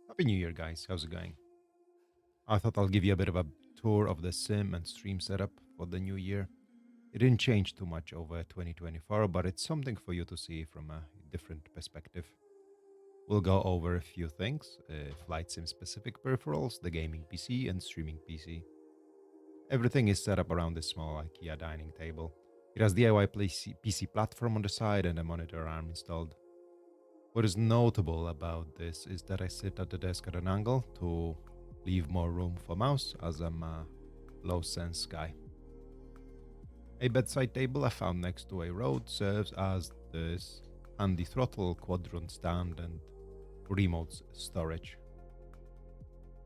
Happy New Year, guys. How's it going? I thought I'll give you a bit of a tour of the sim and stream setup for the new year. It didn't change too much over 2024, but it's something for you to see from a different perspective. We'll go over a few things flight sim specific peripherals, the gaming PC, and streaming PC. Everything is set up around this small IKEA dining table. It has DIY PC platform on the side and a monitor arm installed. What is notable about this is that I sit at the desk at an angle to leave more room for mouse as I'm a low sense guy. A bedside table I found next to a road serves as this handy throttle, quadrant stand, and remote storage.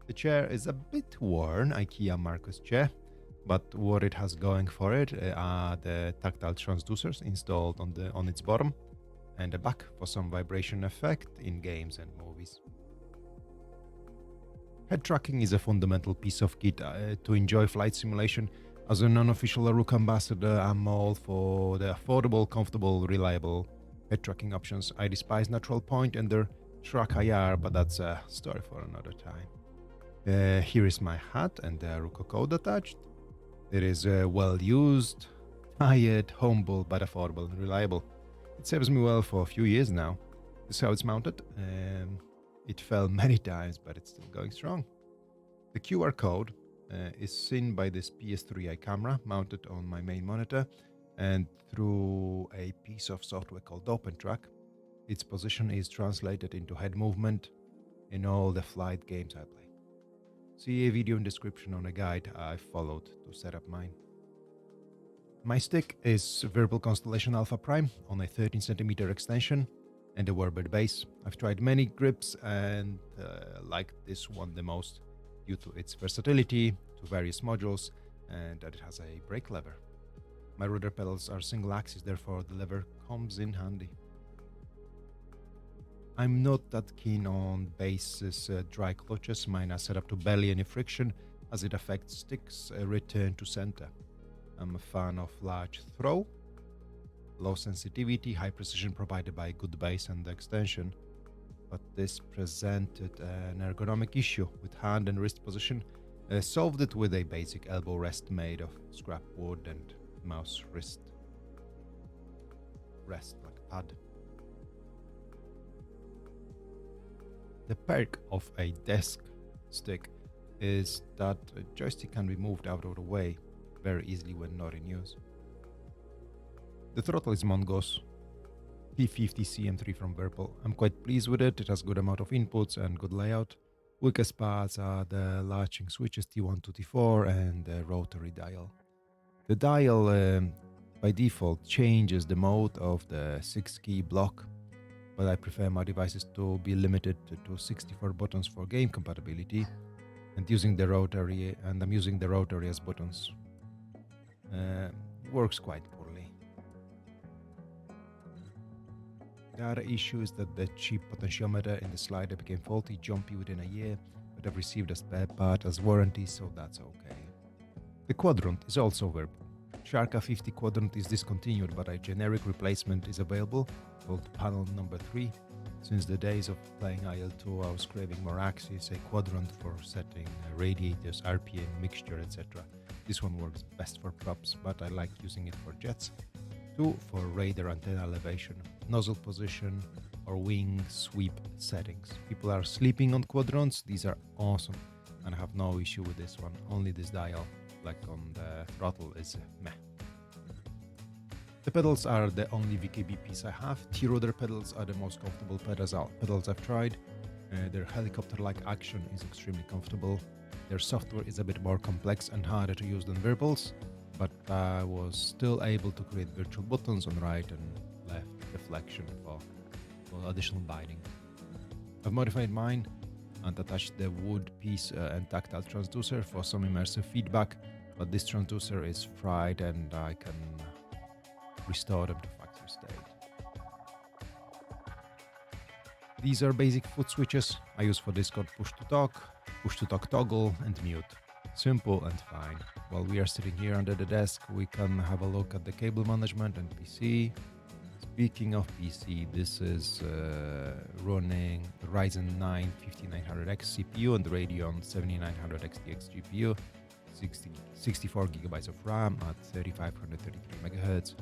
The chair is a bit worn, IKEA Marcus chair, but what it has going for it are the tactile transducers installed on its bottom and a back for some vibration effect in games and movies. Head tracking is a fundamental piece of kit to enjoy flight simulation. As a non-official Aruka ambassador, I'm all for the affordable, comfortable, reliable head tracking options. I despise Natural Point and their Track IR, but that's a story for another time. Here is my hat and the Aruka code attached. It is well used, tired, humble, but affordable and reliable. It serves me well for a few years now. This is how it's mounted. It fell many times, but it's still going strong. The QR code is seen by this PS3i camera mounted on my main monitor, and through a piece of software called OpenTrack, its position is translated into head movement in all the flight games I play. See a video in description on a guide I followed to set up mine. My stick is Verbal Constellation Alpha Prime on a 13cm extension and a warbird base. I've tried many grips and like this one the most due to its versatility to various modules and that it has a brake lever. My rudder pedals are single axis, therefore the lever comes in handy. I'm not that keen on base's dry clutches. Mine are set up to barely any friction as it affects stick's return to center. I'm a fan of large throw, low sensitivity, high precision provided by good base and extension, but this presented an ergonomic issue with hand and wrist position. Solved it with a basic elbow rest made of scrap wood and mouse wrist rest like a pad. The perk of a desk stick is that a joystick can be moved out of the way very easily when not in use. The throttle is Mongoose P50 CM3 from Virpil. I'm quite pleased with it. It has good amount of inputs and good layout. Weakest parts are the latching switches T1 to T4 and the rotary dial. The dial by default changes the mode of the 6-key block, but I prefer my devices to be limited to 64 buttons for game compatibility and I'm using the rotary as buttons. Works quite poorly. The other issue is that the cheap potentiometer in the slider became faulty, jumpy within a year, but I've received a spare part as warranty, so that's okay. The quadrant is also verbal. Sharka 50 quadrant is discontinued, but a generic replacement is available called panel number 3. Since the days of playing IL-2, I was craving more axis, a quadrant for setting radiators, RPM, mixture, etc. This one works best for props, but I like using it for jets. 2 for radar antenna elevation, nozzle position, or wing sweep settings. People are sleeping on quadrants. These are awesome, and I have no issue with this one. Only this dial, like on the throttle, is meh. The pedals are the only VKB piece I have. T-Roder pedals are the most comfortable pedals I've tried. Their helicopter-like action is extremely comfortable. Their software is a bit more complex and harder to use than Virpil's, but I was still able to create virtual buttons on right and left deflection for additional binding. I've modified mine and attached the wood piece and tactile transducer for some immersive feedback, but this transducer is fried and I can restore them to factory state. These are basic foot switches I use for Discord push to talk toggle, and mute. Simple and fine. While we are sitting here under the desk, we can have a look at the cable management and PC. It's Speaking of PC, this is running Ryzen 9 5900X CPU and the Radeon 7900 XTX GPU, 64 gigabytes of RAM at 3533 MHz.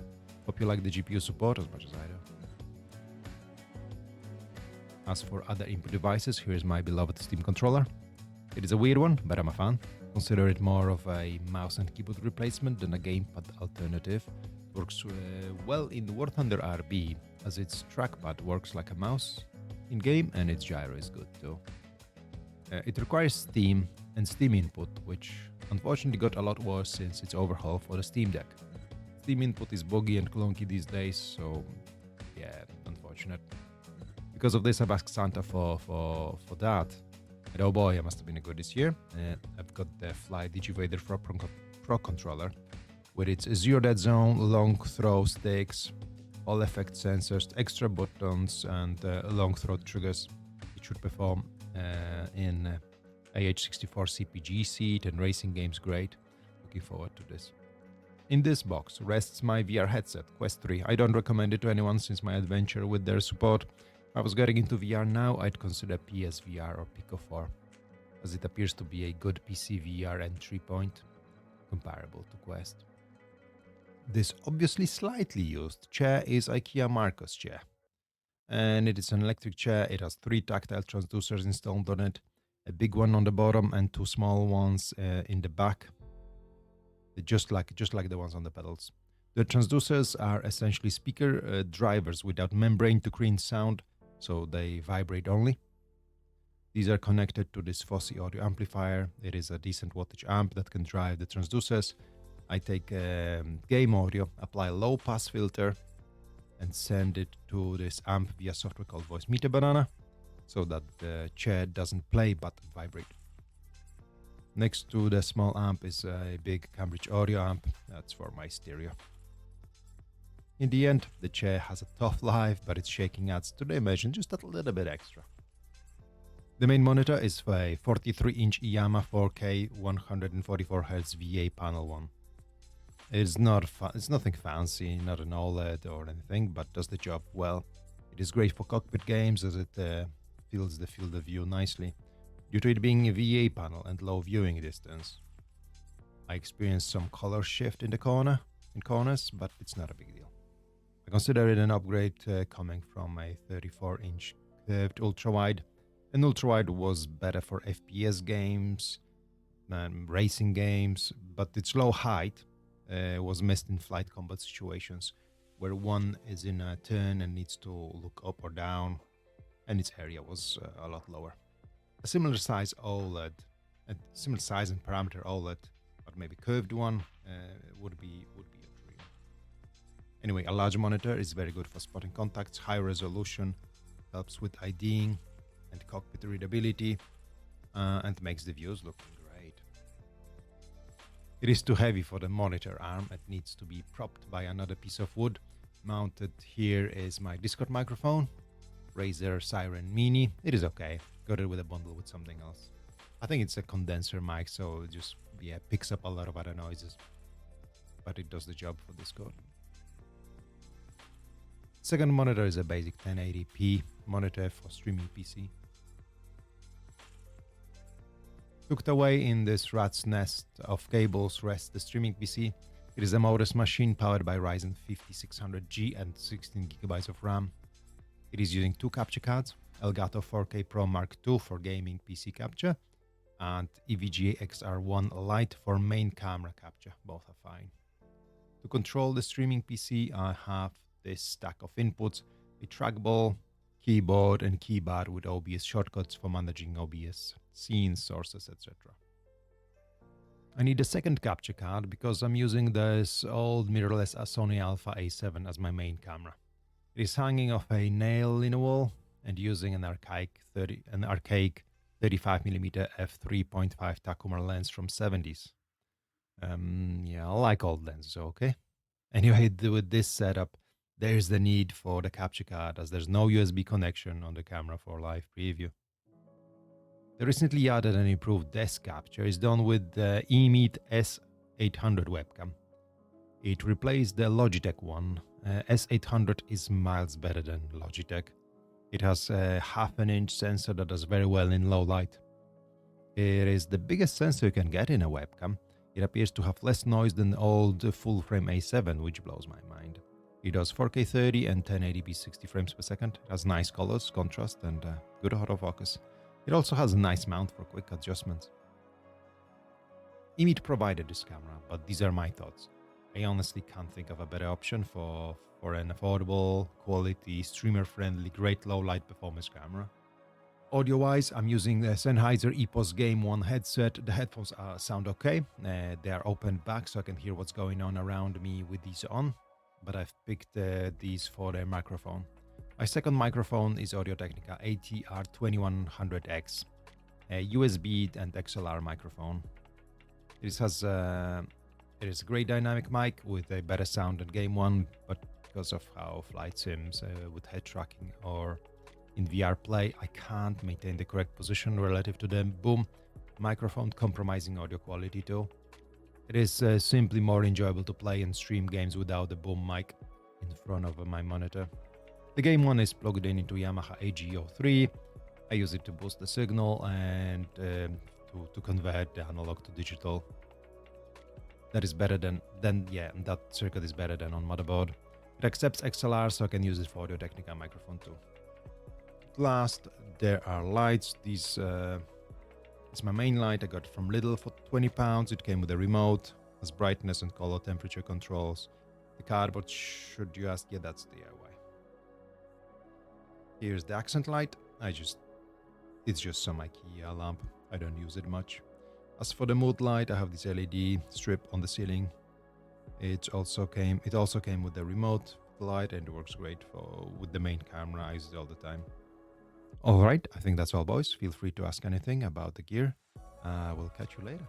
Hope you like the GPU support as much as I do. As for other input devices, here is my beloved Steam controller. It is a weird one, but I'm a fan. Consider it more of a mouse and keyboard replacement than a gamepad alternative. Works well in War Thunder RB, as its trackpad works like a mouse in-game and its gyro is good too. It requires Steam and Steam input, which unfortunately got a lot worse since its overhaul for the Steam Deck. Steam input is buggy and clunky these days, so yeah, unfortunate. Because of this, I've asked Santa for that. And oh boy, I must have been good this year. I've got the Fly Digivader Pro controller with its zero dead zone, long throw sticks, all effect sensors, extra buttons, and long throw triggers. It should perform in AH64 CPG seat and racing games great. Looking forward to this. In this box rests my VR headset, Quest 3. I don't recommend it to anyone since my adventure with their support. If I was getting into VR now, I'd consider PSVR or Pico 4, as it appears to be a good PC VR entry point, comparable to Quest. This obviously slightly used chair is IKEA Marcos chair, and it is an electric chair. It has 3 tactile transducers installed on it, a big one on the bottom and 2 small ones in the back, just like the ones on the pedals. The transducers are essentially speaker drivers without membrane to create sound, so they vibrate only. These are connected to this Fosse audio amplifier. It is a decent wattage amp that can drive the transducers. I take game audio, apply a low pass filter, and send it to this amp via software called Voice Meter Banana, so that the chair doesn't play but vibrate. Next to the small amp is a big Cambridge audio amp. That's for my stereo. In the end, the chair has a tough life, but its shaking adds to the immersion just a little bit extra. The main monitor is a 43-inch Iyama 4K 144Hz VA panel one. It's nothing fancy, not an OLED or anything, but does the job well. It is great for cockpit games as it fills the field of view nicely, due to it being a VA panel and low viewing distance. I experienced some color shift in corners, but it's not a big deal. I consider it an upgrade coming from a 34-inch curved ultrawide. An ultrawide was better for FPS games and racing games, but its low height was missed in flight combat situations where one is in a turn and needs to look up or down, and its area was a lot lower. A similar size OLED, a similar size and parameter OLED, but maybe curved one would be a dream. Anyway, a large monitor is very good for spotting contacts, high resolution, helps with IDing and cockpit readability, and makes the views look great. It is too heavy for the monitor arm. It needs to be propped by another piece of wood. Mounted here is my Discord microphone, Razer Siren Mini. It is okay. Got it with a bundle with something else. I think it's a condenser mic, so it just picks up a lot of other noises, but it does the job for Discord. Second monitor is a basic 1080p monitor for streaming PC. Tucked away in this rat's nest of cables rests the streaming PC. It is a modest machine powered by Ryzen 5600G and 16GB of RAM. It is using 2 capture cards, Elgato 4K Pro Mark II for gaming PC capture, and EVGA XR1 Lite for main camera capture. Both are fine. To control the streaming PC, I have this stack of inputs, a trackball, keyboard, and keypad with OBS shortcuts for managing OBS scenes, sources, etc. I need a second capture card because I'm using this old mirrorless Sony Alpha A7 as my main camera. It is hanging off a nail in a wall and using an archaic 35mm f3.5 Takumar lens from 70s. I like old lenses, okay? Anyway, with this setup, there's the need for the capture card as there's no USB connection on the camera for live preview. The recently added and improved desk capture is done with the eMeet S800 webcam. It replaced the Logitech one S800 is miles better than Logitech. It has a half an inch sensor that does very well in low light. It is the biggest sensor you can get in a webcam. It appears to have less noise than the old full-frame A7, which blows my mind. It does 4K 30 and 1080p 60 frames per second. It has nice colors, contrast, and good autofocus. It also has a nice mount for quick adjustments. Emit provided this camera, but these are my thoughts. I honestly can't think of a better option for an affordable, quality, streamer-friendly, great low-light performance camera. Audio-wise, I'm using the Sennheiser EPOS Game 1 headset. The headphones sound okay. They are opened back so I can hear what's going on around me with these on, but I've picked these for the microphone. My second microphone is Audio-Technica ATR2100X, a USB and XLR microphone. It is a great dynamic mic with a better sound than Game 1, but because of how flight sims with head tracking or in VR play, I can't maintain the correct position relative to the boom microphone, compromising audio quality too. It is simply more enjoyable to play and stream games without the boom mic in front of my monitor. The Game 1 is plugged in into Yamaha AG03. I use it to boost the signal and to convert the analog to digital. That is better than that circuit is better than on motherboard. It accepts XLR, so I can use it for Audio-Technica microphone too. Last, there are lights. This is my main light. I got it from Lidl for £20. It came with a remote, has brightness and color temperature controls. The cardboard, should you ask? Yeah, that's DIY. Here's the accent light. It's just some IKEA lamp. I don't use it much. As for the mood light, I have this LED strip on the ceiling. It also came with the remote light, and it works great with the main camera. I use it all the time. All right, I think that's all, boys. Feel free to ask anything about the gear. We'll catch you later.